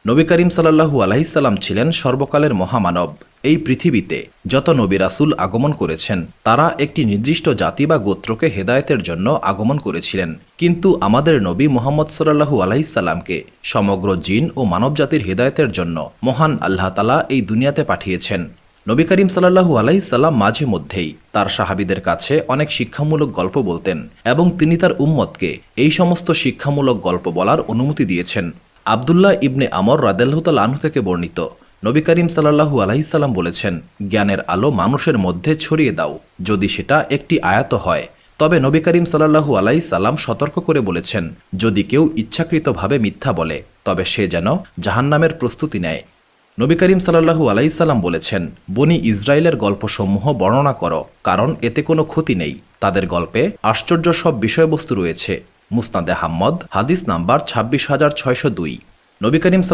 নবী করিম সাল্লাল্লাহু আলাইহি সাল্লাম ছিলেন সর্বকালের মহামানব। এই পৃথিবীতে যত নবী রাসূল আগমন করেছেন তারা একটি নির্দিষ্ট জাতি বা গোত্রকে হেদায়েতের জন্য আগমন করেছিলেন, কিন্তু আমাদের নবী মুহাম্মদ সাল্লাল্লাহু আলাইহি সাল্লামকে সমগ্র জিন ও মানবজাতির হেদায়েতের জন্য মহান আল্লাহ তাআলা এই দুনিয়াতে পাঠিয়েছেন। নবী করিম সাল্লাল্লাহু আলাইহি সাল্লাম মাঝে মধ্যেই তার সাহাবীদের কাছে অনেক শিক্ষামূলক গল্প বলতেন এবং তিনি তার উম্মতকে এই সমস্ত শিক্ষামূলক গল্প বলার অনুমতি দিয়েছেন। আবদুল্লাহ ইবনে আমর রাদিয়াল্লাহু তাআলা আনহু থেকে বর্ণিত, নবী করিম সাল্লাল্লাহু আলাইহি সাল্লাম বলেছেন, জ্ঞানের আলো মানুষের মধ্যে ছড়িয়ে দাও, যদি সেটা একটি আয়াত হয়। তবে নবী করিম সাল্লাল্লাহু আলাইহি সাল্লাম সতর্ক করে বলেছেন, যদি কেউ ইচ্ছাকৃতভাবে মিথ্যা বলে তবে সে যেন জাহান্নামের প্রস্তুতি নেয়। নবী করিম সাল্লাল্লাহু আলাইহি সাল্লাম বলেছেন, বনি ইসরায়েলের গল্পসমূহ বর্ণনা করো, কারণ এতে কোনো ক্ষতি নেই। তাদের গল্পে আশ্চর্য সব বিষয়বস্তু রয়েছে। মুসনাদে আহমদ, হাদিস নাম্বার ২৬,৬০২। নবী করিম